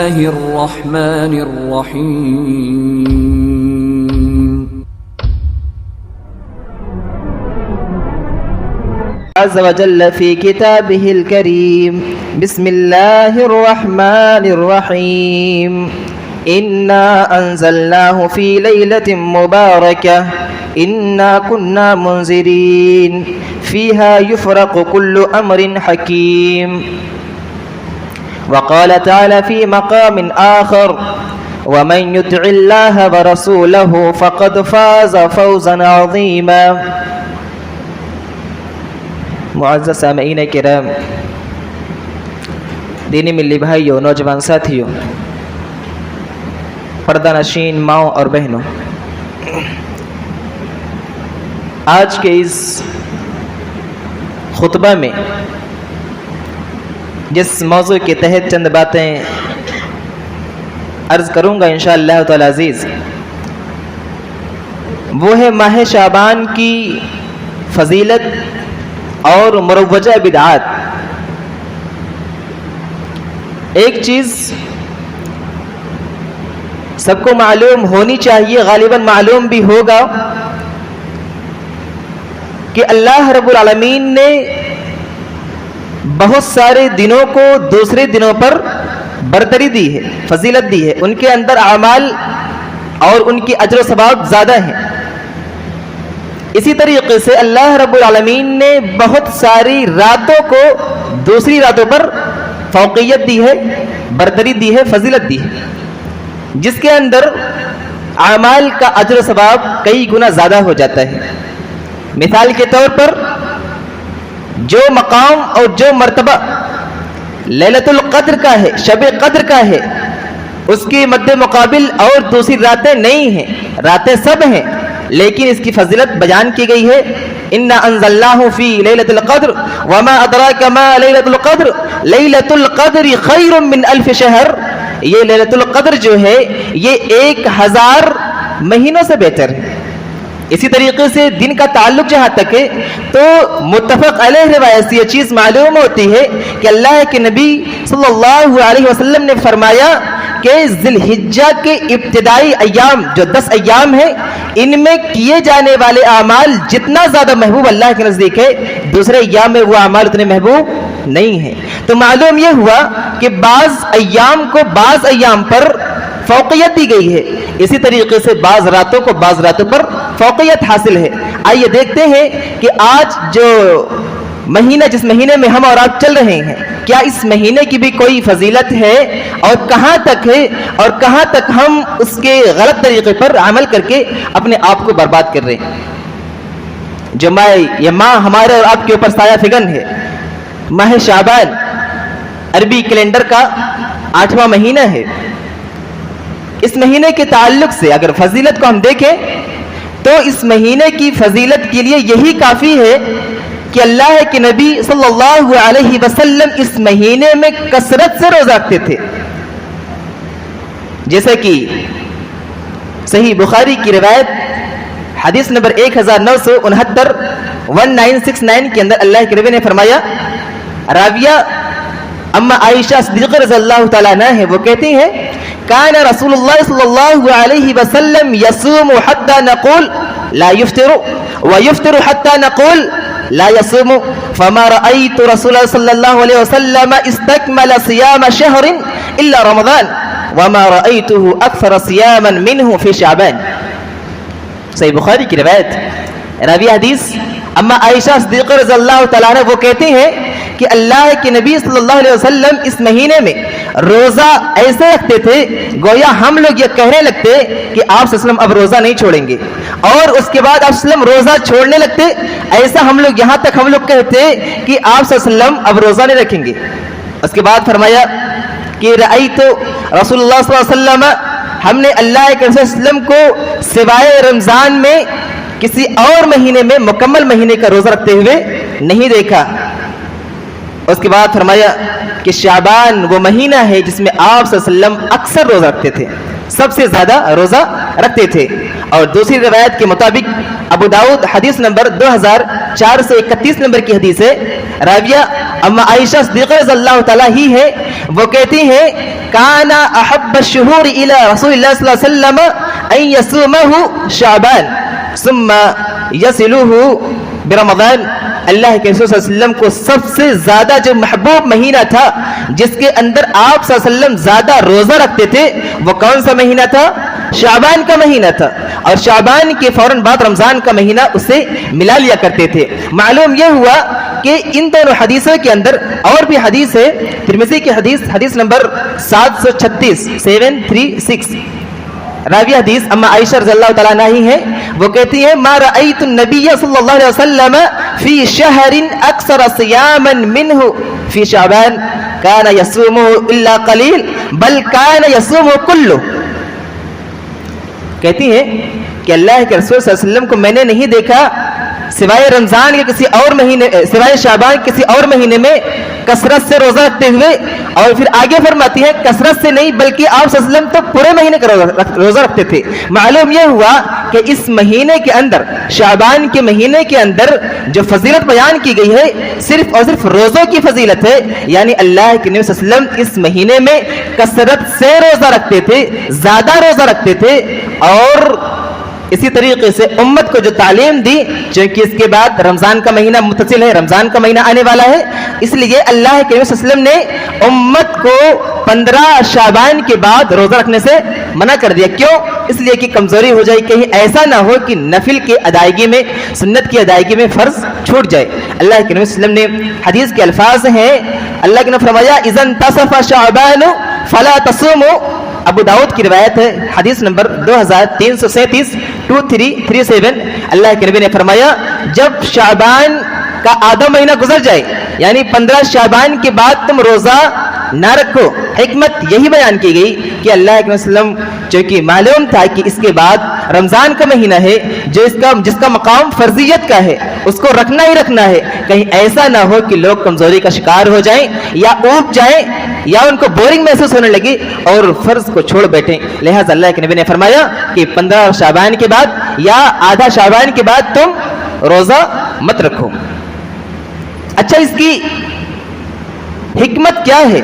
الرحمن الرحيم عز وجل في كتابه الكريم بسم الله الرحمن الرحيم إنا أنزلناه في ليلة مباركة إنا كنا منذرين فيها يفرق كل أمر حكيم. وقال تعالى في مقام آخر ومن يطع الله ورسوله فقد فاز فوزا عظيما. معزز سامعین کرام، دینی ملی بھائیوں، نوجوان ساتھیوں، پردہ نشین ماؤں اور بہنوں، آج کے اس خطبہ میں جس موضوع کے تحت چند باتیں عرض کروں گا انشاءاللہ تعالی عزیز، وہ ہے ماہ شعبان کی فضیلت اور مروجہ بدعات. ایک چیز سب کو معلوم ہونی چاہیے، غالباً معلوم بھی ہوگا، کہ اللہ رب العالمین نے بہت سارے دنوں کو دوسرے دنوں پر برتری دی ہے، فضیلت دی ہے، ان کے اندر اعمال اور ان کی اجر و ثواب زیادہ ہیں. اسی طریقے سے اللہ رب العالمین نے بہت ساری راتوں کو دوسری راتوں پر فوقیت دی ہے، برتری دی ہے، فضیلت دی ہے، جس کے اندر اعمال کا اجر و ثواب کئی گنا زیادہ ہو جاتا ہے. مثال کے طور پر جو مقام اور جو مرتبہ لیلۃ القدر کا ہے، شب قدر کا ہے، اس کے مد مقابل اور دوسری راتیں نہیں ہیں، راتیں سب ہیں، لیکن اس کی فضیلت بیان کی گئی ہے. انا انزلناہ فی لیلۃ القدر وما ادراک ما لیلۃ القدر لیلۃ القدر خیر من الف شہر. یہ لیلۃ القدر جو ہے یہ 1000 مہینوں سے بہتر ہے. اسی طریقے سے دن کا تعلق جہاں تک ہے تو متفق علیہ روایت سے یہ چیز معلوم ہوتی ہے کہ اللہ کے نبی صلی اللہ علیہ وسلم نے فرمایا کہ ذی الحجہ کے ابتدائی ایام جو 10 ایام ہیں، ان میں کیے جانے والے اعمال جتنا زیادہ محبوب اللہ کے نزدیک ہے، دوسرے ایام میں وہ اعمال اتنے محبوب نہیں ہیں. تو معلوم یہ ہوا کہ بعض ایام کو بعض ایام پر فوقیت دی گئی ہے، اسی طریقے سے بعض راتوں کو بعض راتوں پر فوقیت حاصل ہے. آئیے دیکھتے ہیں کہ آج جو مہینہ، جس مہینے میں ہم اور آپ چل رہے ہیں، کیا اس مہینے کی بھی کوئی فضیلت ہے اور کہاں تک ہے، اور کہاں تک ہم اس کے غلط طریقے پر عمل کر کے اپنے آپ کو برباد کر رہے ہیں. جو ماہ ہمارے اور آپ کے اوپر سایہ فگن ہے، ماہ شعبان عربی کیلنڈر کا 8واں مہینہ ہے. اس مہینے کے تعلق سے اگر فضیلت کو ہم دیکھیں تو اس مہینے کی فضیلت کے لیے یہی کافی ہے کہ اللہ کے نبی صلی اللہ علیہ وسلم اس مہینے میں کثرت سے روزہ رکھتے تھے. جیسے کہ صحیح بخاری کی روایت حدیث نمبر 1969 1969 کے اندر اللہ کے نبی نے فرمایا، راویہ اما عائشہ صدیقہ رضی اللہ تعالیٰ عنہ ہے، وہ کہتی ہیں کان رسول اللہ صلی اللہ علیہ وسلم یصوم حتی نقول لا یفطر ویفطر حتی نقول لا يصوم فما رأيت رسول الله صلى الله عليه وسلم استكمل صيام شهر إلا رمضان وما رأيته أكثر صياما منه في شعبان. صحیح بخاری کی روایت، راوی حدیث اما عائشہ صدیقہ رضی اللہ تعالیٰ عنہ وہ کہتے ہیں کہ اللہ کے نبی صلی اللہ علیہ وسلم اس مہینے میں روزہ ایسے رکھتے تھے گویا ہم لوگ یہ کہنے لگتے کہ آپ صلی اللہ علیہ وسلم اب روزہ نہیں چھوڑیں گے، اور اس کے بعد آپ صلی اللہ علیہ وسلم روزہ چھوڑنے لگتے. ایسا ہم لوگ یہاں تک ہم لوگ کہتے کہ آپ صلی اللہ علیہ وسلم اب روزہ نہیں رکھیں گے. اس کے بعد فرمایا کہ رأیت رسول اللہ صلی اللہ علیہ وسلم، ہم نے اللہ کے رسول صلی اللہ علیہ وسلم کو سوائے رمضان میں کسی اور مہینے میں مکمل مہینے کا روزہ رکھتے ہوئے نہیں دیکھا. اس کے بعد فرمایا کہ شعبان وہ مہینہ ہے جس میں آپ صلی اللہ علیہ وسلم اکثر روزہ رکھتے تھے، سب سے زیادہ روزہ رکھتے تھے. اور دوسری روایت کے مطابق ابو داؤد حدیث نمبر 2431 نمبر کی حدیث ہے. راویہ اما عائشہ صدیقہ رضی اللہ تعالیٰ ہی ہے. وہ کہتی ہیں کانا احب الشہور الی رسول اللہ صلی اللہ علیہ وسلم ان یصومہ شعبان ثم یصلہ برمضان. اللہ کے رسول صلی اللہ علیہ وسلم کو سب سے زیادہ جو محبوب مہینہ تھا جس کے اندر آپ صلی اللہ علیہ وسلم زیادہ روزہ رکھتے تھے وہ کون سا مہینہ تھا؟ شعبان کا مہینہ تھا. اور شعبان کے فوراً بعد رمضان کا مہینہ اسے ملا لیا کرتے تھے. معلوم یہ ہوا کہ ان دونوں حدیثوں کے اندر اور بھی حدیث ہے. ترمذی کی حدیث نمبر 736 راوی حدیث اما عائشہ رضی اللہ تعالیٰ عنہ ہی ہے. وہ کہتی ہیں ما رأیت النبی صلی اللہ علیہ وسلم فی شہر اکثر صیاما منہ فی شعبان کان یصومہ الا قلیل بل کان یصومہ کلہ. کہتی ہیں کہ اللہ کے رسول صلی اللہ علیہ وسلم کو میں نے نہیں دیکھا سوائے رمضان کے کسی اور مہینے سوائے شعبان کسی اور مہینے میں کثرت سے روزہ رکھتے ہوئے. اور پھر آگے فرماتی ہے کثرت سے نہیں بلکہ آپ صلی اللہ علیہ وسلم تو پورے مہینے کا روزہ رکھتے تھے. معلوم یہ ہوا کہ اس مہینے کے اندر شعبان کے مہینے کے اندر جو فضیلت بیان کی گئی ہے صرف اور صرف روزوں کی فضیلت ہے. یعنی اللہ کے نبی صلی اللہ علیہ وسلم اس مہینے میں کثرت سے روزہ رکھتے تھے, زیادہ روزہ رکھتے تھے. اور اسی طریقے سے امت کو جو تعلیم دی چونکہ اس کے بعد رمضان کا مہینہ متصل ہے, رمضان کا مہینہ آنے والا ہے, اس لیے اللہ کے نبی صلی اللہ علیہ وسلم نے امت کو 15 شعبان کے بعد روزہ رکھنے سے منع کر دیا. کیوں؟ اس لیے کہ کمزوری ہو جائے, کہیں ایسا نہ ہو کہ نفل کی ادائیگی میں سنت کی ادائیگی میں فرض چھوٹ جائے. اللہ کے نبی صلی اللہ علیہ وسلم نے حدیث کے الفاظ ہیں, اللہ نے فرمایا اذا انتصف شعبان فلا تصوموا. ابو داؤد کی روایت ہے حدیث نمبر 2337 اللہ کے نبی نے فرمایا جب شعبان کا آدھا مہینہ گزر جائے یعنی 15 شعبان کے بعد تم روزہ نہ رکھو. حکمت یہی بیان کی گئی کہ اللہ کے وسلم چونکہ معلوم تھا کہ اس کے بعد رمضان کا مہینہ ہے جس کا مقام فرضیت کا ہے اس کو رکھنا ہی رکھنا ہے, کہیں ایسا نہ ہو کہ لوگ کمزوری کا شکار ہو جائیں یا اوب جائیں یا ان کو بورنگ محسوس ہونے لگے اور فرض کو چھوڑ بیٹھیں. لہٰذا اللہ کے نبی نے فرمایا کہ 15 شعبان کے بعد یا آدھا شعبان کے بعد تم روزہ مت رکھو. اچھا, اس کی حکمت کیا ہے؟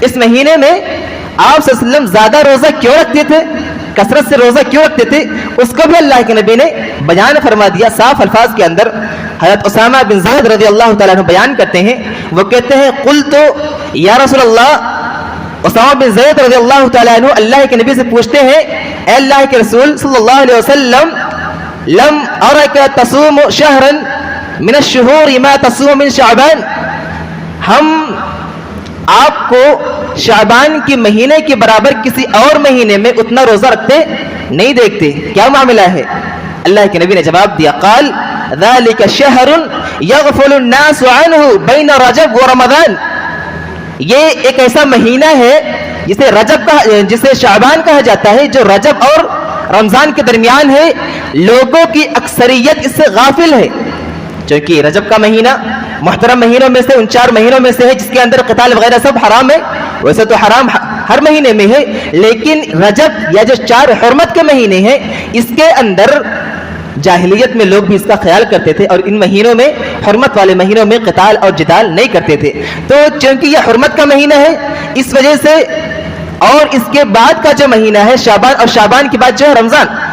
اس مہینے میں آپ صلی اللہ علیہ وسلم زیادہ روزہ کیوں رکھتے تھے, کثرت سے روزہ کیوں رکھتے تھے, اس کو بھی اللہ کے نبی نے بیان فرما دیا صاف الفاظ کے اندر. حضرت اسامہ بن زید رضی اللہ تعالیٰ عنہ بیان کرتے ہیں, وہ کہتے ہیں قلت یا رسول اللہ. اسامہ بن زید رضی اللہ تعالیٰ عنہ اللہ کے نبی سے پوچھتے ہیں اے اللہ کے رسول صلی اللہ علیہ وسلم لم ارک تصوم شہرا من الشہور ما تصوم من شعبان. ہم آپ کو شعبان کے مہینے کے برابر کسی اور مہینے میں اتنا روزہ رکھتے نہیں دیکھتے, کیا معاملہ ہے؟ اللہ کے نبی نے جواب دیا قال ذلك شہر یغفل الناس عنہ بین رجب و رمضان. یہ ایک ایسا مہینہ ہے جسے شعبان کہا جاتا ہے جو رجب اور رمضان کے درمیان ہے. لوگوں کی اکثریت اس سے غافل ہے چونکہ رجب کا مہینہ محترم مہینوں میں سے ان 4 مہینوں میں سے ہے جس کے اندر قتال وغیرہ سب حرام ہے. ویسے تو حرام ہر مہینے میں ہے لیکن رجب یا جو 4 حرمت کے مہینے ہیں اس کے اندر جاہلیت میں لوگ بھی اس کا خیال کرتے تھے اور ان مہینوں میں حرمت والے مہینوں میں قتال اور جدال نہیں کرتے تھے. تو چونکہ یہ حرمت کا مہینہ ہے اس وجہ سے, اور اس کے بعد کا جو مہینہ ہے شعبان, اور شعبان کے بعد جو ہے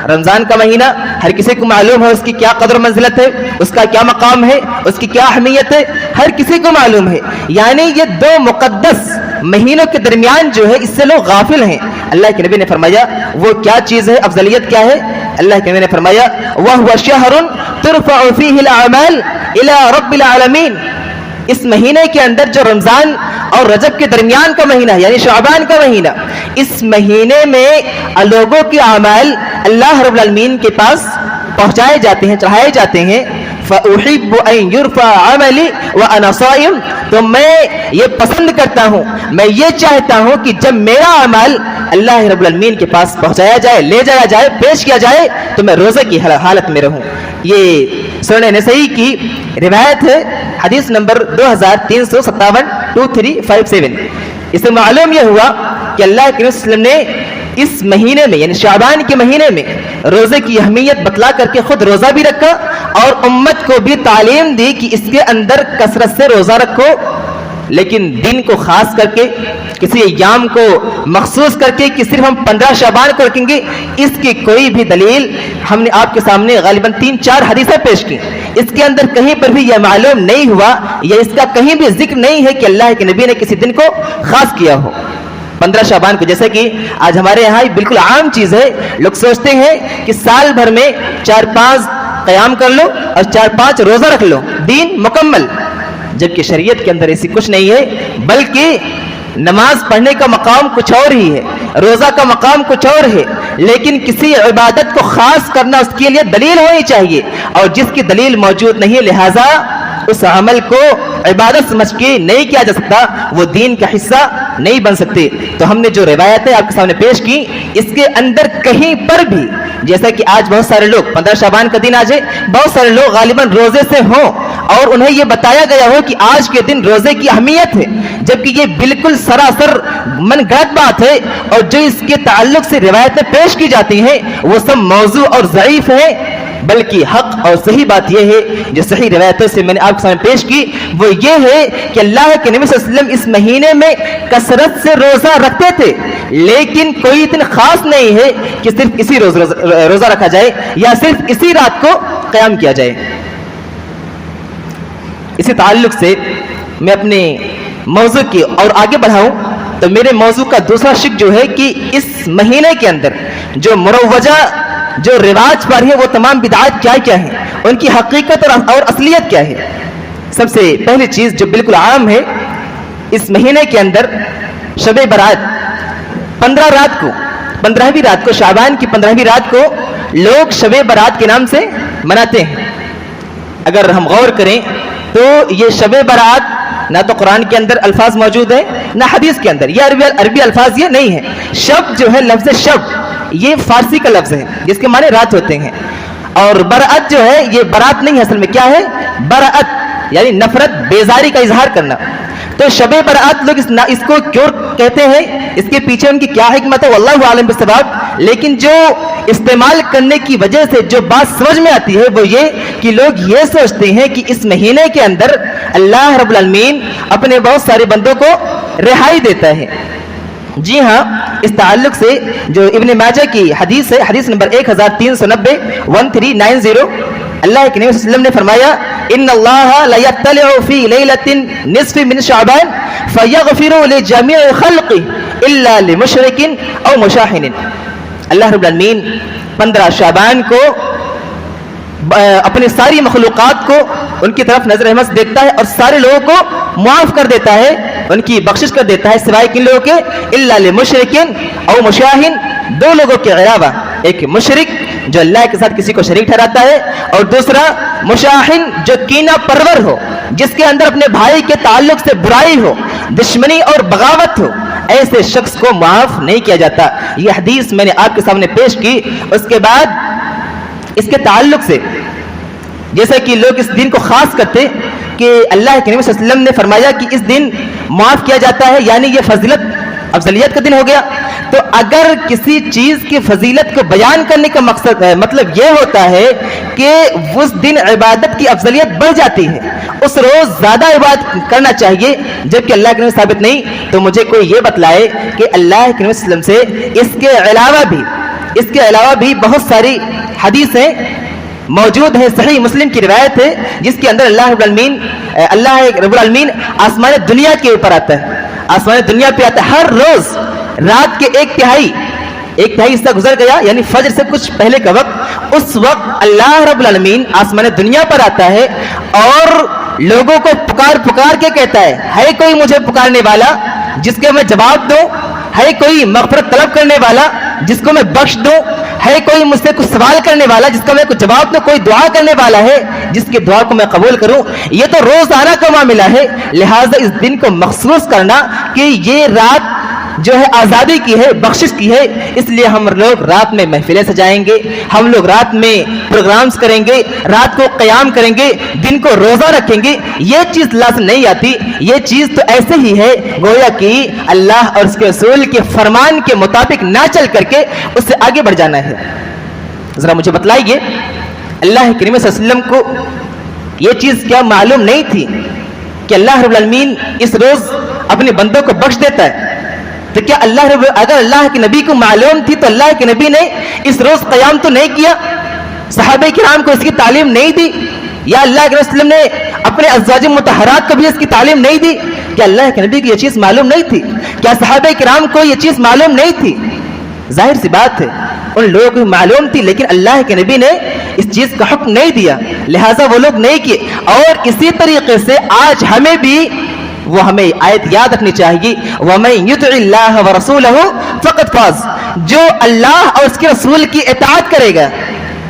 رمضان کا مہینہ ہر کسی کو معلوم ہے اس کی کیا قدر منزلت ہے, اس کا کیا مقام ہے, اس کی کیا اہمیت ہے, ہر کسی کو معلوم ہے. یعنی یہ 2 مقدس مہینوں کے درمیان جو ہے اس سے لوگ غافل ہیں. اللہ کے نبی نے فرمایا وہ کیا چیز ہے, افضلیت کیا ہے؟ اللہ کے نبی نے فرمایا وَهُوَ شَهْرٌ تُرْفَعُ فِيهِ الْأَعْمَالُ إِلَى رَبِّ الْعَالَمِينَ. اس مہینے کے اندر جو رمضان اور رجب کے درمیان کا مہینہ یعنی شعبان کا مہینہ, اس مہینے میں لوگوں کے اعمال اللہ رب العالمین کے پاس پہنچائے جاتے ہیں, چڑھائے جاتے ہیں. فَأُحِبُّ أَن يُرْفَعَ عَمَلِي وَأَنَا صَائِمٌ. تو میں یہ پسند کرتا ہوں, میں یہ چاہتا ہوں کہ جب میرا عمل اللہ رب العالمین کے پاس پہنچایا جائے, لے جایا جائے, پیش کیا جائے تو میں روزے کی حالت میں رہوں. یہ سنن نسائی کی روایت ہے حدیث نمبر 2357 2357. اس سے معلوم یہ ہوا کہ اللہ کے رسول نے اس مہینے میں یعنی شعبان کے مہینے میں روزے کی اہمیت بتلا کر کے خود روزہ بھی رکھا اور امت کو بھی تعلیم دی کہ اس کے اندر کثرت سے روزہ رکھو، لیکن دن کو خاص کر کے کسی ایام کو مخصوص کر کے کہ صرف ہم 15 شعبان کو رکھیں گے، اس کی کوئی بھی دلیل ہم نے آپ کے سامنے غالباً 3-4 حدیثیں پیش کی، اس کے اندر کہیں پر بھی یہ معلوم نہیں ہوا یا اس کا کہیں بھی ذکر نہیں ہے کہ اللہ کے نبی نے کسی دن کو خاص کیا ہو 15 شعبان کو، جیسے کہ آج ہمارے یہاں بالکل عام چیز ہے، لوگ سوچتے ہیں کہ سال بھر میں 4-5 قیام کر لو اور 4-5 روزہ رکھ لو، دین مکمل، جبکہ شریعت کے اندر ایسی کچھ نہیں ہے، بلکہ نماز پڑھنے کا مقام کچھ اور ہی ہے، روزہ کا مقام کچھ اور ہے، لیکن کسی عبادت کو خاص کرنا اس کے لیے دلیل ہونی چاہیے، اور جس کی دلیل موجود نہیں ہے لہذا اس عمل کو عبادت سمجھ کے نہیں کیا جا سکتا، وہ دین کا حصہ نہیں بن سکتے۔ تو ہم نے جو روایتیں آپ کے سامنے پیش کی، اس کے اندر کہیں پر بھی، جیسا کہ آج بہت سارے لوگ 15 شعبان کا دن آ جائے، بہت سارے لوگ غالباً روزے سے ہوں اور انہیں یہ بتایا گیا ہو کہ آج کے دن روزے کی اہمیت ہے، جبکہ یہ بالکل سراسر من گھڑت بات ہے، اور جو اس کے تعلق سے روایتیں پیش کی جاتی ہیں وہ سب موضوع اور ضعیف ہیں، بلکہ حق اور صحیح بات یہ ہے جو صحیح روایتوں سے میں نے آپ کے سامنے پیش کی، وہ یہ ہے کہ اللہ کے نبی صلی اللہ علیہ وسلم اس مہینے میں کثرت سے روزہ رکھتے تھے، لیکن کوئی دن خاص نہیں ہے کہ صرف اسی روز روزہ رکھا جائے یا صرف اسی رات کو قیام کیا جائے۔ اسی تعلق سے میں اپنے موضوع کی اور آگے بڑھاؤں تو میرے موضوع کا دوسرا شق جو ہے کہ اس مہینے کے اندر جو مروجہ جو رواج پر ہے وہ تمام بدعات کیا کیا ہیں، ان کی حقیقت اور اصلیت کیا ہے۔ سب سے پہلی چیز جو بالکل عام ہے، اس مہینے کے اندر شب برات 15ویں رات کو شعبان کی 15ویں رات کو لوگ شب برات کے نام سے مناتے ہیں۔ اگر ہم غور کریں تو یہ شب برات نہ تو قرآن کے اندر الفاظ موجود ہیں نہ حدیث کے اندر، یہ عربی الفاظ یہ نہیں ہے۔ شب جو ہے، لفظ شب یہ فارسی کا لفظ ہے جس کے معنی رات ہوتے ہیں، اور برات جو ہے یہ برات نہیں ہے، اصل میں کیا ہے؟ برات یعنی نفرت، بیزاری کا اظہار کرنا۔ تو شب برات لوگ اس کو کیوں کہتے ہیں، اس کے پیچھے ان کی کیا حکمت ہے واللہ عالم بالصواب، لیکن جو استعمال کرنے کی وجہ سے جو بات سمجھ میں آتی ہے وہ یہ کہ لوگ یہ سوچتے ہیں کہ اس مہینے کے اندر اللہ رب العالمین اپنے بہت سارے بندوں کو رہائی دیتا ہے۔ جی ہاں، اس تعلق سے جو ابن ماجہ کی حدیث ہے، حدیث نمبر 1390 1390، اللہ کے نبی صلی اللہ علیہ وسلم نے فرمایا ان اللہ لا یطلع فی لیلۃ نصف من شعبان فیغفر لجمیع خلقہ الا لمشرک او مشاحن۔ اللہ رب العالمین 15 شعبان کو اپنے ساری مخلوقات کو ان کی طرف نظر رحمت سے دیکھتا ہے اور سارے لوگوں کو معاف کر دیتا ہے، ان کی بخشش کر دیتا ہے، سوائے کن لوگوں کے؟ الا لمشرکین او مشاحن، دو لوگوں کے علاوہ، ایک مشرک جو اللہ کے ساتھ کسی کو شریک ٹھہراتا ہے، اور دوسرا مشاحن جو کینہ پرور ہو، جس کے اندر اپنے بھائی کے تعلق سے برائی ہو، دشمنی اور بغاوت ہو، ایسے شخص کو معاف نہیں کیا جاتا۔ یہ حدیث میں نے آپ کے سامنے پیش کی۔ اس کے بعد اس کے تعلق سے جیسا کہ لوگ اس دن کو خاص کرتے کہ اللہ کے نبی صلی اللہ علیہ وسلم نے فرمایا کہ اس دن معاف کیا جاتا ہے، یعنی یہ فضیلت افضلیت کا دن ہو گیا۔ تو اگر کسی چیز کی فضیلت کو بیان کرنے کا مقصد ہے، مطلب یہ ہوتا ہے کہ اس دن عبادت کی افضلیت بڑھ جاتی ہے، اس روز زیادہ عبادت کرنا چاہیے، جبکہ اللہ کے نبی ثابت نہیں، تو مجھے کوئی یہ بتلائے کہ اللہ کے نبی صلی اللہ علیہ وسلم سے اس کے علاوہ بھی بہت ساری حدیثیں موجود ہے۔ صحیح مسلم کی روایت ہے جس کے اندر اللہ رب العالمین آسمان دنیا کے اوپر آتا ہے، آسمان دنیا پہ آتا ہے، ہر روز رات کے ایک تہائی حصہ گزر گیا، یعنی فجر سے کچھ پہلے کا وقت، اس وقت اللہ رب العالمین آسمان دنیا پر آتا ہے اور لوگوں کو پکار کے کہتا ہے کوئی مجھے پکارنے والا جس کے میں جواب دوں، ہے کوئی مغفرت طلب کرنے والا جس کو میں بخش دوں، ہے کوئی مجھ سے کچھ سوال کرنے والا جس کا میں کچھ جواب دوں، کوئی دعا کرنے والا ہے جس کی دعا کو میں قبول کروں۔ یہ تو روزانہ کا معاملہ ہے، لہٰذا اس دن کو مخصوص کرنا کہ یہ رات جو ہے آزادی کی ہے، بخشش کی ہے، اس لیے ہم لوگ رات میں محفلیں سجائیں گے، ہم لوگ رات میں پروگرامز کریں گے، رات کو قیام کریں گے، دن کو روزہ رکھیں گے. یہ چیز لازم نہیں آتی. یہ چیز تو ایسے ہی ہے گویا کہ اللہ اور اس کے رسول کے فرمان کے مطابق نہ چل کر کے اس سے آگے بڑھ جانا ہے. ذرا مجھے بتلائیے، اللہ کریم صلی اللہ علیہ وسلم کو یہ چیز کیا معلوم نہیں تھی کہ اللہ رب العالمین اس روز اپنے بندوں کو بخش دیتا ہے؟ تو کیا اگر اللہ کے نبی کو معلوم تھی تو اللہ کے نبی نے اس روز قیام تو نہیں کیا؟ صحابہ کرام کو اس کی تعلیم نہیں دی؟ یا اللہ کے رسول نے اپنے ازواج مطہرات کو بھی اس کی تعلیم نہیں دی؟ کیا اللہ کے نبی کو یہ چیز معلوم نہیں تھی؟ کیا صحابہ کرام کو یہ چیز معلوم نہیں تھی؟ ظاہر سی بات ہے ان لوگوں کو معلوم تھی، لیکن اللہ کے نبی نے اس چیز کا حکم نہیں دیا، لہٰذا وہ لوگ نہیں کیے. اور اسی طریقے سے آج ہمیں بھی وہ ہمیں آیت یاد رکھنی چاہیے، وَمَن يُطِعِ اللَّهَ وَرَسُولَهُ فَقَدْ فَازَ. جو اللہ اور اس کے رسول کی اطاعت کرے گا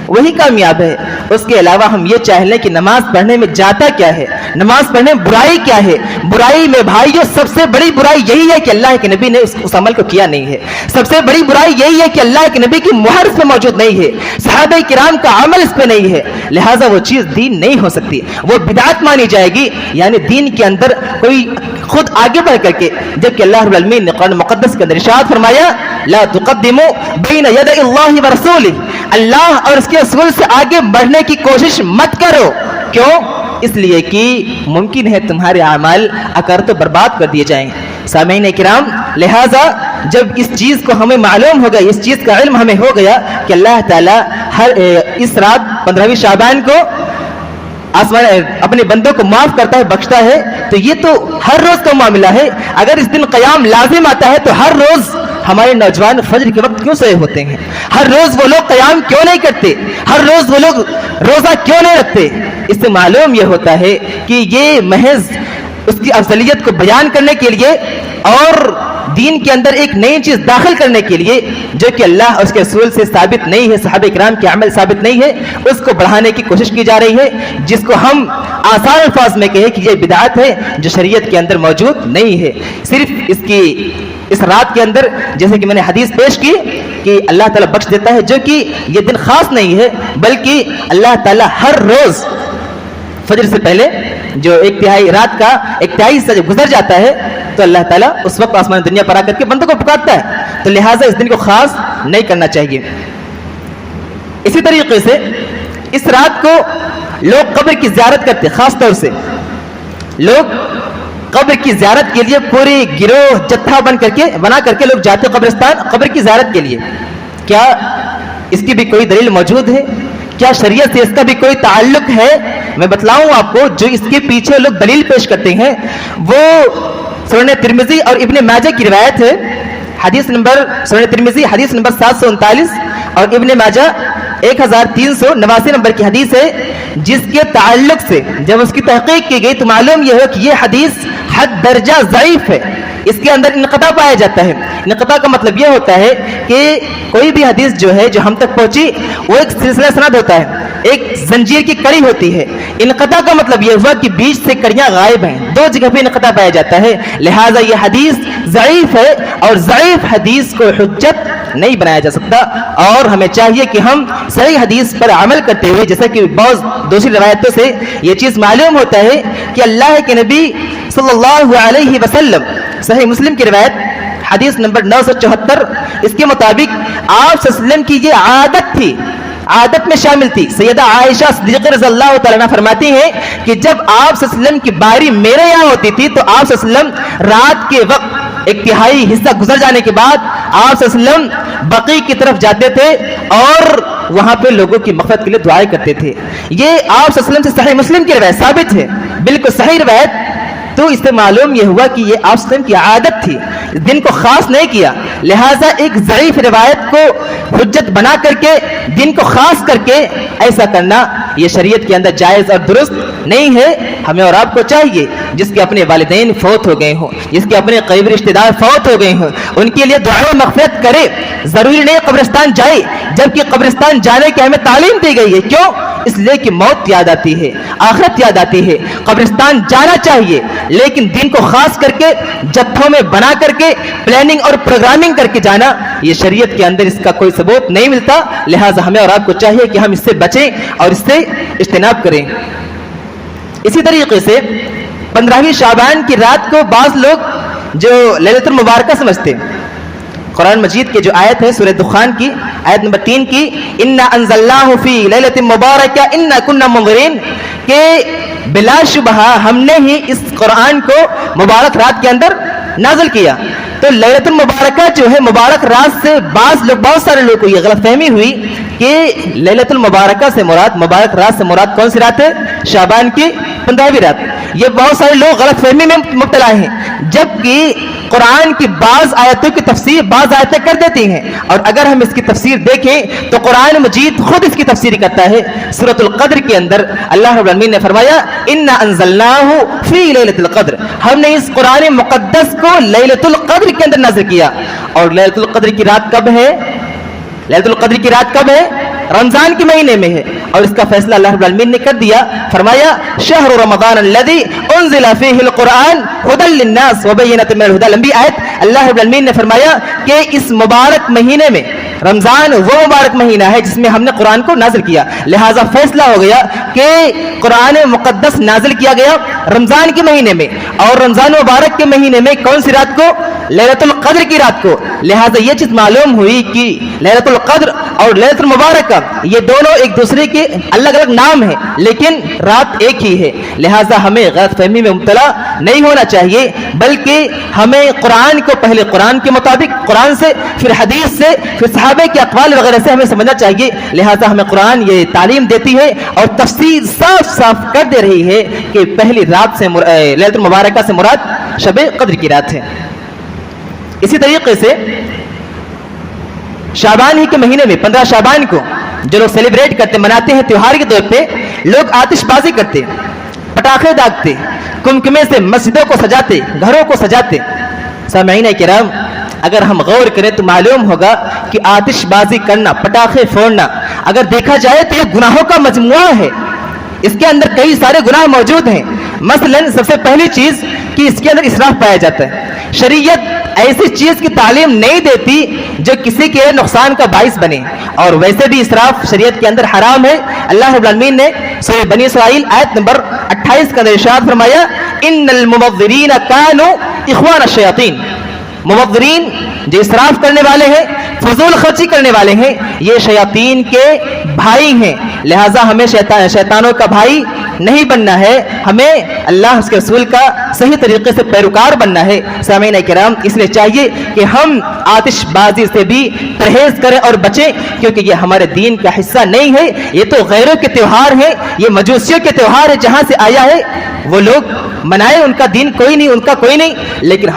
وہی کامیاب ہے. اس کے علاوہ ہم یہ چاہ لیں کہ نماز پڑھنے میں جاتا کیا ہے، نماز پڑھنے میں برائی کیا ہے. برائی میں بھائیو سب سے بڑی برائی یہی ہے کہ اللہ کے نبی نے اس عمل کو کیا نہیں ہے. سب سے بڑی برائی یہی ہے کہ اللہ کے نبی کی مہر اس پہ موجود نہیں ہے، صحابہ کرام کا عمل اس پہ نہیں ہے، لہٰذا وہ چیز دین نہیں ہو سکتی، وہ بدعت مانی جائے گی. یعنی دین کے اندر کوئی خود آگے بڑھ کر کے، جبکہ اللہ رب العالمین نے قرآن مقدس کے اندر ارشاد فرمایا لا تقدموا بین یدی اللہ ورسولہ، اللہ اور اس کے رسول سے آگے بڑھنے کی کوشش مت کرو. کیوں؟ اس لیے کہ ممکن ہے تمہارے اعمال اکر تو برباد کر دیے جائیں. سامعین کرام، لہٰذا جب اس چیز کو ہمیں معلوم ہو گیا، اس چیز کا علم ہمیں ہو گیا کہ اللہ تعالیٰ ہر اس رات 15ویں شعبان کو آسمان اپنے بندوں کو معاف کرتا ہے، بخشتا ہے، تو یہ تو ہر روز کا معاملہ ہے. اگر اس دن قیام لازم آتا ہے تو ہر روز ہمارے نوجوان فجر کے وقت کیوں سوئے ہوتے ہیں؟ ہر روز وہ لوگ قیام کیوں نہیں کرتے؟ ہر روز وہ لوگ روزہ کیوں نہیں رکھتے؟ اس سے معلوم یہ ہوتا ہے کہ یہ محض اس کی افضلیت کو بیان کرنے کے لیے اور دین کے اندر ایک نئی چیز داخل کرنے کے لیے جو کہ اللہ اور اس کے رسول سے ثابت نہیں ہے، صحابہ کرام کے عمل ثابت نہیں ہے، اس کو بڑھانے کی کوشش کی جا رہی ہے، جس کو ہم آسان الفاظ میں کہیں کہ یہ بدعت ہے جو شریعت کے اندر موجود نہیں ہے. صرف اس رات کے اندر جیسے کہ میں نے حدیث پیش کی کہ اللہ تعالیٰ بخش دیتا ہے، جو کہ یہ دن خاص نہیں ہے بلکہ اللہ تعالیٰ ہر روز فجر سے پہلے جو ایک تہائی حصہ جب گزر جاتا ہے تو اللہ تعالیٰ اس وقت آسمان دنیا پر آ کر کے بندوں کو پکارتا ہے. تو لہٰذا اس دن کو خاص نہیں کرنا چاہیے. اسی طریقے سے اس رات کو لوگ قبر کی زیارت کرتے، خاص طور سے لوگ قبر کی زیارت کے لیے پورے گروہ جتھا بنا کر کے لوگ جاتے قبرستان قبر کی زیارت کے لیے. کیا اس کی بھی کوئی دلیل موجود ہے؟ کیا شریعت سے اس کا بھی کوئی تعلق ہے؟ میں بتلاؤں آپ کو. جو اس کے پیچھے لوگ دلیل پیش کرتے ہیں وہ سنن ترمذی اور ابن ماجہ کی روایت ہے. سنن ترمذی حدیث نمبر 739 اور ابن ماجہ 1389 نمبر کی حدیث ہے، جس کے تعلق سے جب اس کی تحقیق کی گئی تو معلوم یہ ہو کہ یہ حدیث حد درجہ ضعیف ہے. اس کے اندر انقطاع پایا جاتا ہے. انقطاع کا مطلب یہ ہوتا ہے کہ کوئی بھی حدیث جو ہے جو ہم تک پہنچی وہ ایک سلسلہ سند ہوتا ہے، ایک زنجیر کی کڑی ہوتی ہے. انقطاع کا مطلب یہ ہوا کہ بیچ سے کڑیاں غائب ہیں، دو جگہ پہ انقطاع پایا جاتا ہے. لہٰذا یہ حدیث ضعیف ہے اور ضعیف حدیث کو حجت نہیں بنایا جا سکتا. اور ہمیں چاہیے کہ ہم صحیح حدیث پر عمل کرتے ہوئے، جیسا کہ بعض دوسری روایتوں سے یہ چیز معلوم ہوتا ہے کہ اللہ کے نبی صلی اللہ علیہ وسلم، صحیح مسلم کی روایت حدیث نمبر 974، اس کے مطابق آپ صلی اللہ علیہ وسلم کی یہ عادت تھی، عادت میں شامل تھی. سیدہ عائشہ صدیقہ رضی اللہ تعالیٰ عنہ فرماتی ہیں کہ جب آپ صلی اللہ علیہ وسلم کی باری میرے یہاں ہوتی تھی تو آپ صلی اللہ علیہ وسلم رات کے وقت ایک تہائی حصہ گزر جانے کے بعد آپ صلی اللہ علیہ وسلم بقیع کی طرف جاتے تھے اور وہاں پہ لوگوں کی مغفرت کے لیے دعائیں کرتے تھے. یہ آپ صلی اللہ علیہ وسلم سے صحیح مسلم کی روایت ثابت ہے، بالکل صحیح روایت. تو اس سے معلوم یہ ہوا کہ یہ آپ صلی اللہ علیہ وسلم کی عادت تھی، اس دن کو خاص نہیں کیا. لہٰذا ایک ضعیف روایت کو حجت بنا کر کے دن کو خاص کر کے ایسا کرنا یہ شریعت کے اندر جائز اور درست نہیں ہے. ہمیں اور آپ کو چاہیے جس کے اپنے والدین فوت ہو گئے ہوں, جس کے اپنے قریبی رشتہ دار فوت ہو گئے ہوں, ان کے لیے دعا مغفرت کرے. ضروری نہیں قبرستان جائے, جبکہ قبرستان جانے کی ہمیں تعلیم دی گئی ہے. کیوں؟ اس لیے کہ موت یاد آتی ہے, آخرت یاد آتی ہے. قبرستان جانا چاہیے, لیکن دین کو خاص کر کے جتھوں میں بنا کر کے پلاننگ اور پروگرامنگ کر کے جانا, یہ شریعت کے اندر اس کا کوئی ثبوت نہیں ملتا. لہٰذا ہمیں اور آپ کو چاہیے کہ ہم اس سے بچیں اور اس سے اجتناب کریں. اسی طریقے سے 15ویں شعبان کی رات کو بعض لوگ جو لیلۃ المبارکہ سمجھتے ہیں, قرآن مجید کے جو آیت ہے سورہ دخان کی آیت نمبر 3 کی, انا انزلناہ فی لیلۃ مبارکہ انا کنا منذرین, کہ بلا شبہ ہم نے ہی اس قرآن کو مبارک رات کے اندر نازل کیا. تو لیلۃ المبارکہ جو ہے مبارک رات سے بہت سارے لوگوں کو یہ غلط فہمی ہوئی کہ لیلۃ المبارکہ سے مراد, مبارک رات سے مراد کون سی رات ہے؟ شعبان کی 15ویں رات. یہ بہت سارے لوگ غلط فہمی میں مبتلا ہیں, جبکہ قرآن کی بعض آیتوں کی تفسیر بعض آیتیں کر دیتی ہیں, اور اگر ہم اس کی تفسیر دیکھیں تو قرآن مجید خود اس کی تفسیر کرتا ہے. سورۃ القدر کے اندر اللہ رب العالمین نے فرمایا انا انزلناہ فی لیلۃ القدر, ہم نے اس قرآن مقدس کو لیلۃ القدر کے اندر نازل کیا. اور لیلۃ القدر کی رات کب ہے؟ لیلۃ القدر کی رات کب ہے؟ رمضان کے مہینے میں ہے. اور اس کا فیصلہ اللہ رب العالمین نے کر دیا, فرمایا شہر رمضان الذی انزل فیہ القرآن ھدی للناس وبینۃ من الھدی. لمبی آیت. اللہ رب العالمین نے فرمایا کہ اس مبارک مہینے میں, رمضان وہ مبارک مہینہ ہے جس میں ہم نے قرآن کو نازل کیا, لہٰذا فیصلہ ہو گیا کہ قرآن مقدس نازل کیا گیا رمضان کے مہینے میں, اور رمضان مبارک کے مہینے میں کون سی رات کو؟ لیلۃ القدر کی رات کو. لہٰذا یہ چیز معلوم ہوئی کہ لیلۃ القدر اور لیلۃ المبارکہ یہ دونوں ایک دوسرے کے الگ الگ نام ہیں, لیکن رات ایک ہی ہے. لہٰذا ہمیں غلط فہمی میں مبتلا نہیں ہونا چاہیے, بلکہ ہمیں قرآن کو پہلے قرآن کے مطابق, قرآن سے, پھر حدیث سے, پھر صحابہ کے اقوال وغیرہ سے ہمیں سمجھنا چاہیے. لہٰذا ہمیں قرآن یہ تعلیم دیتی ہے اور تفسیر صاف صاف کر دے رہی ہے کہ پہلی رات سے لیلۃ المبارکہ سے مراد شب قدر کی رات ہے. اسی طریقے سے شعبان ہی کے مہینے میں 15 شعبان کو جو لوگ سیلیبریٹ کرتے, مناتے ہیں تیوہار کے طور پہ, لوگ آتش بازی کرتے, پٹاخے داغتے, کمکمے سے مسجدوں کو سجاتے, گھروں کو سجاتے. سامعین کرام, اگر ہم غور کریں تو معلوم ہوگا کہ آتش بازی کرنا, پٹاخے پھوڑنا اگر دیکھا جائے تو یہ گناہوں کا مجموعہ ہے. اس کے اندر کئی سارے گناہ موجود ہیں. مثلا سب سے پہلی چیز کہ اس کے اندر اسراف پایا جاتا ہے. شریعت ایسی چیز کی تعلیم نہیں دیتی جو کسی کے نقصان کا باعث بنے, اور ویسے بھی اسراف شریعت کے اندر حرام ہے. اللہ رب العالمین نے سورہ بنی اسرائیل آیت نمبر 28 کا ارشاد فرمایا ان المبذرین کانوا اخوان الشیاطین. مبذرین جو اسراف کرنے والے ہیں, فضول خرچی کرنے والے ہیں, یہ شیاطین کے بھائی ہیں. لہٰذا ہمیں شیطانوں کا بھائی نہیں بننا ہے, ہمیں اللہ اس کے رسول کا صحیح طریقے سے پیروکار بننا ہے. سامعین کرام, اس لیے چاہیے کہ ہم آتش بازی سے بھی پرہیز کریں اور بچیں, کیونکہ یہ ہمارے دین کا حصہ نہیں ہے. یہ تو غیروں کے تیوہار ہے, یہ مجوسیوں کے تیوہار ہے, جہاں سے آیا ہے وہ لوگ منائے, ان کا دین کوئی نہیں, ان کا کوئی نہیں. لیکن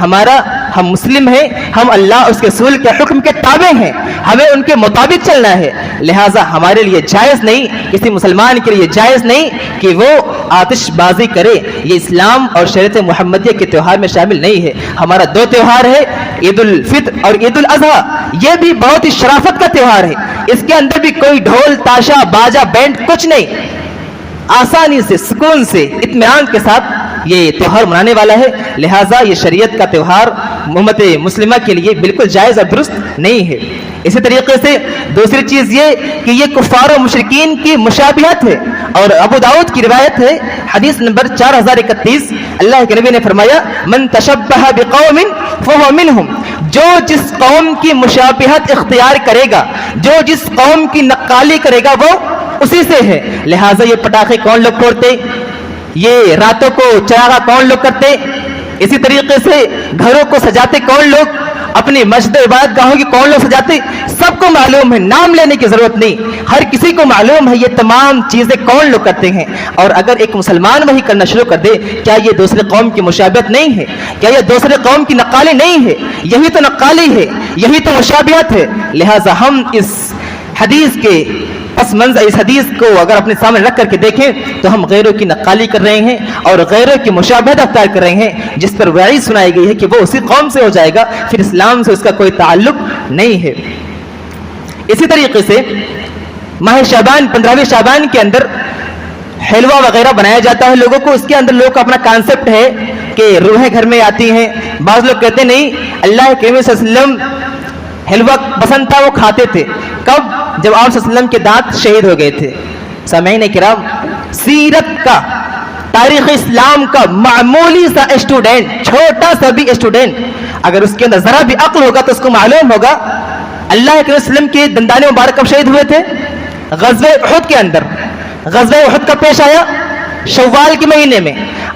ہم مسلم ہیں, ہم اللہ اس کے رسول کے حکم کے تابع ہیں, ہمیں ان کے مطابق چلنا ہے. لہٰذا ہمارے لیے جائز نہیں, کسی مسلمان کے لیے جائز نہیں کہ وہ آتش بازی کرے. یہ اسلام اور شریعت محمدیہ کے تیوہار میں شامل نہیں ہے. ہمارا 2 تیوہار ہے, عید الفطر اور عید الاضحیٰ. یہ بھی بہت ہی شرافت کا تیوہار ہے. اس کے اندر بھی کوئی ڈھول تاشا باجا بینڈ کچھ نہیں, آسانی سے, سکون سے, اطمینان کے ساتھ یہ تیوہار منانے والا ہے. لہٰذا یہ شریعت کا تیوہار امت مسلمہ کے لیے بالکل جائز اور درست نہیں ہے. اسی طریقے سے دوسری چیز یہ کہ یہ کفار و مشرکین کی مشابہت ہے, اور ابو داؤد کی روایت ہے حدیث نمبر 4031, اللہ کے نبی نے فرمایا من تشبہ بقوم فہو منہم. جو جس قوم کی مشابہت اختیار کرے گا, جو جس قوم کی نقالی کرے گا, وہ اسی سے ہے. لہٰذا یہ پٹاخے کون لوگ پھوڑتے, یہ راتوں کو چراغا کون لوگ کرتے, اسی طریقے سے گھروں کو سجاتے کون لوگ, اپنی مسجد عبادت گاہوں کی کون لوگ سجاتے, سب کو معلوم ہے, نام لینے کی ضرورت نہیں, ہر کسی کو معلوم ہے یہ تمام چیزیں کون لوگ کرتے ہیں. اور اگر ایک مسلمان وہی کرنا شروع کر دے, کیا یہ دوسرے قوم کی مشابہت نہیں ہے؟ کیا یہ دوسرے قوم کی نقالی نہیں ہے؟ یہی تو نقالی ہے, یہی تو مشابہت ہے. لہٰذا ہم اس حدیث کے پس منظر اس حدیث کو اگر اپنے سامنے رکھ کر کے دیکھیں تو ہم غیروں کی نقالی کر رہے ہیں اور غیروں کی مشابہت اختیار کر رہے ہیں، جس پر وعید سنائی گئی ہے کہ وہ اسی قوم سے ہو جائے گا، پھر اسلام سے اس کا کوئی تعلق نہیں ہے۔ اسی طریقے سے ماہ شعبان 15ویں شعبان کے اندر حلوہ وغیرہ بنایا جاتا ہے لوگوں کو، اس کے اندر لوگوں کا اپنا کانسیپٹ ہے کہ روحیں گھر میں آتی ہیں۔ بعض لوگ کہتے ہیں نہیں، اللہ کے نبی صلی اللہ علیہ وسلم حلوہ پسند تھا، وہ کھاتے تھے۔ کب؟ جب آپ صلی اللہ علیہ وسلم کے دانت شہید ہو گئے تھے۔ سامعین کرام، سیرت کا، تاریخ اسلام کا معمولی سا اسٹوڈنٹ، چھوٹا سا بھی اسٹوڈنٹ اگر اس کے اندر ذرا بھی عقل ہوگا تو اس کو معلوم ہوگا اللہ کے وسلم کے دندان مبارک کب شہید ہوئے تھے؟ غزوہ احد کے اندر۔ غزوہ احد کب پیش آیا؟ شوال کے مہینے میں،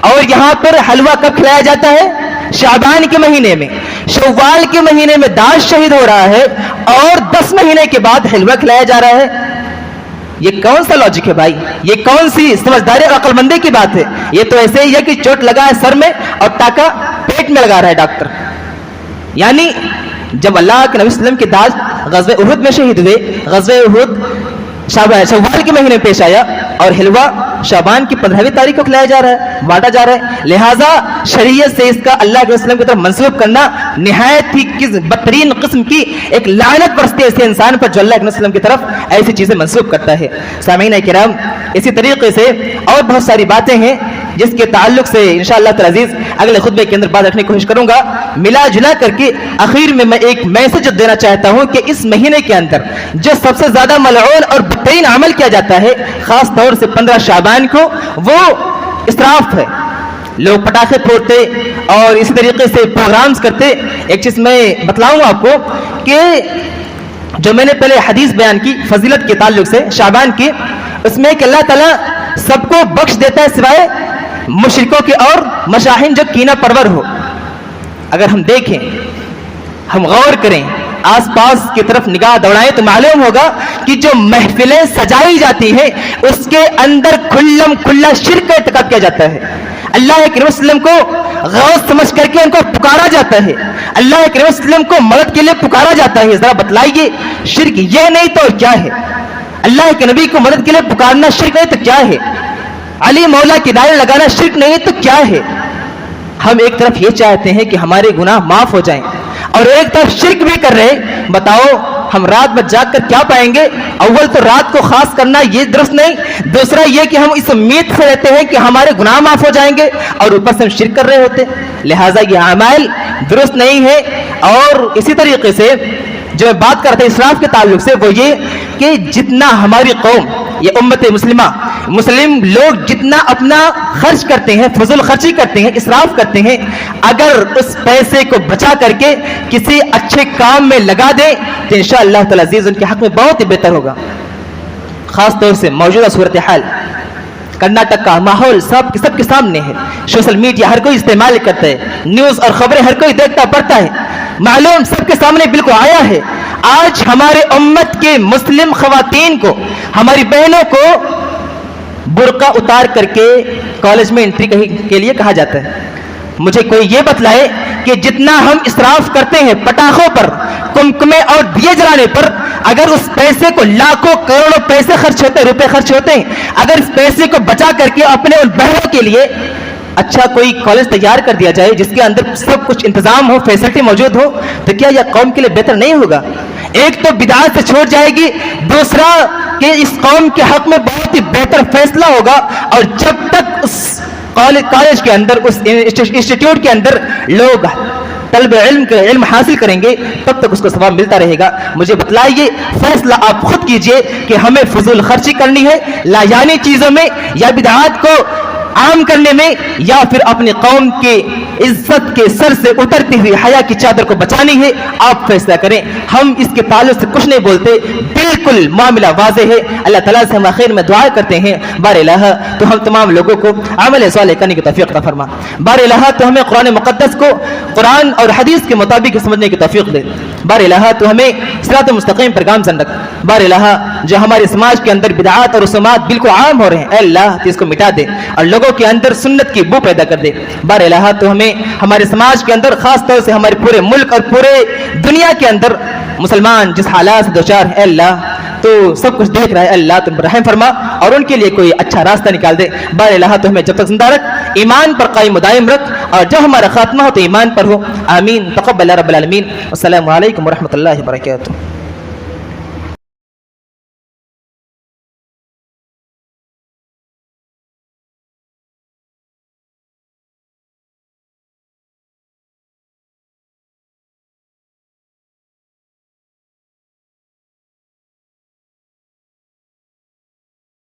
اور یہاں پر حلوہ کب کھلایا جاتا ہے؟ شعبان کے مہینے میں۔ شوال کے مہینے میں داش شہید ہو رہا ہے اور 10 مہینے کے بعد حلوہ کھلایا جا رہا ہے۔ یہ کون سا لاجک ہے بھائی؟ یہ کون سی سمجھداری اور عقل مندی کی بات ہے؟ یہ تو ایسے ہی ہے کہ چوٹ لگا ہے سر میں اور ٹاکا پیٹ میں لگا رہا ہے ڈاکٹر۔ یعنی جب اللہ کے نبی صلی اللہ علیہ وسلم کے داج غزوہ احد میں شہید ہوئے، غزوہ احد شوال کے مہینے میں پیش آیا اور حلوہ شعبان کی 15ویں تاریخ کو کھلایا جا رہا ہے، بانٹا جا رہا ہے۔ لہٰذا شریعت سے اس کا اللہ کے وسلم کی طرف منسوب کرنا نہایت ہی بدترین قسم کی ایک لعنت برستی ہے ایسے انسان پر جو اللہ کے وسلم کی طرف ایسی چیزیں منسوب کرتا ہے۔ سامعین کرام، اسی طریقے سے اور بہت ساری باتیں ہیں جس کے تعلق سے انشاءاللہ تعالی عزیز اگلے خطبے کے اندر بات رکھنے کی کوشش کروں گا۔ ملا جلا کر کے آخر میں ایک میسج دینا چاہتا ہوں کہ اس مہینے کے اندر جو سب سے زیادہ ملعون اور بدترین عمل کیا جاتا ہے خاص طور سے 15 شعبان کو، وہ اسراف ہے۔ لوگ پٹاخے پھوڑتے اور اسی طریقے سے پروگرامز کرتے۔ ایک چیز میں بتلاؤں آپ کو کہ جو میں نے پہلے حدیث بیان کی فضیلت کے تعلق سے شعبان کی، اس میں کہ اللہ تعالیٰ سب کو بخش دیتا ہے سوائے مشرکوں کے اور مشاہین جو کینہ پرور ہو۔ اگر ہم دیکھیں، ہم غور کریں، آس پاس کی طرف نگاہ دوڑائیں تو معلوم ہوگا کہ جو محفلیں سجائی جاتی ہیں اس کے اندر کھلم کھلا شرک کا ارتکاب کیا جاتا ہے۔ اللہ کے وسلم کو غوث سمجھ کر کے ان کو پکارا جاتا ہے، اللہ کے وسلم کو مدد کے لیے پکارا جاتا ہے۔ ذرا بتلائیے، شرک یہ نہیں تو کیا ہے؟ اللہ کے نبی کو مدد کے لیے پکارنا شرک نہیں تو کیا ہے؟ علی مولا کی دائیں لگانا شرک نہیں تو کیا ہے؟ ہم ایک طرف یہ چاہتے ہیں کہ ہمارے گناہ معاف ہو جائیں اور ایک طرف شرک بھی کر رہے۔ بتاؤ ہم رات میں جاگ کر کیا پائیں گے؟ اول تو رات کو خاص کرنا یہ درست نہیں، دوسرا یہ کہ ہم اس امید سے رہتے ہیں کہ ہمارے گناہ معاف ہو جائیں گے اور اوپر سے ہم شرک کر رہے ہوتے، لہٰذا یہ اعمال درست نہیں ہے۔ اور اسی طریقے سے جو میں بات کرتا ہوں اسراف کے تعلق سے، وہ یہ کہ جتنا ہماری قوم، یہ امت مسلمہ، مسلم لوگ جتنا اپنا خرچ کرتے ہیں، فضول خرچی کرتے ہیں، اسراف کرتے ہیں، اگر اس پیسے کو بچا کر کے کسی اچھے کام میں لگا دیں تو انشاءاللہ تعالی عزیز ان کے حق میں بہت ہی بہتر ہوگا۔ خاص طور سے موجودہ صورتحال کرناٹک کا ماحول سب کے سامنے ہے، سوشل میڈیا ہر کوئی استعمال کرتا ہے، نیوز اور خبریں ہر کوئی دیکھتا پڑھتا ہے، معلوم سب کے سامنے بالکل آیا ہے۔ آج ہمارے امت کے مسلم خواتین کو، ہماری بہنوں کو برقع اتار کر کے کالج میں انٹری کے لیے کہا جاتا ہے۔ مجھے کوئی یہ بتلائے کہ جتنا ہم اسراف کرتے ہیں پٹاخوں پر، کمکمے اور دیے جلانے پر، اگر اس پیسے کو لاکھوں کروڑوں پیسے خرچ ہوتے ہیں، روپے خرچ ہوتے ہیں، اگر اس پیسے کو بچا کر کے اپنے ان بہنوں کے لیے اچھا کوئی کالج تیار کر دیا جائے جس کے اندر سب کچھ انتظام ہو، فیسلٹی موجود ہو، تو کیا یہ قوم کے لیے بہتر نہیں ہوگا؟ ایک تو بدعات سے چھوٹ جائے گی، دوسرا کہ اس قوم کے حق میں بہت ہی بہتر فیصلہ ہوگا، اور جب تک اس کالج کے اندر، اس انسٹیٹیوٹ کے اندر لوگ طلب علم حاصل کریں گے تب تک اس کو ثواب ملتا رہے گا۔ مجھے بتلائیے، فیصلہ آپ خود کیجئے کہ ہمیں فضول خرچی کرنی ہے لا یعنی چیزوں میں، یا بدعات کو عام کرنے میں، یا پھر اپنی قوم کے عزت کے سر سے اترتی ہوئی حیا کی چادر کو بچانی ہے۔ آپ فیصلہ کریں، ہم اس کے تعلق سے کچھ نہیں بولتے، بالکل معاملہ واضح ہے۔ اللہ تعالیٰ سے ہم آخر میں دعا کرتے ہیں، بار الہ تو ہم تمام لوگوں کو عمل صالح کرنے کی توفیق عطا فرما، بار الہ تو ہمیں قرآن مقدس کو قرآن اور حدیث کے مطابق سمجھنے کی توفیق دے، بار الہ تو ہمیں صراط مستقیم پر گامزن رکھ، بار الہ جو ہمارے سماج کے اندر بدعات اور رسومات بالکل عام ہو رہے ہیں، اے اللہ تو اس کو مٹا دے اور لوگوں کے اندر سنت کی بو پیدا کر دے، بار الہ تو ہمیں ہمارے سماج کے اندر، خاص طور سے ہمارے پورے ملک اور پورے دنیا کے اندر مسلمان جس حالات سے دوچار ہیں، اے اللہ تو سب کچھ دیکھ رہا ہے، اللہ تم پر رحم فرما اور ان کے لیے کوئی اچھا راستہ نکال دے۔ بار الہ تو ہمیں جب تک زندہ رکھ، ایمان پر قائم و دائم رکھ، اور جب ہمارا خاتمہ ہو تو ایمان پر ہو۔ آمین، تقبل رب العالمین۔ السلام علیکم ورحمۃ اللہ وبرکاتہ۔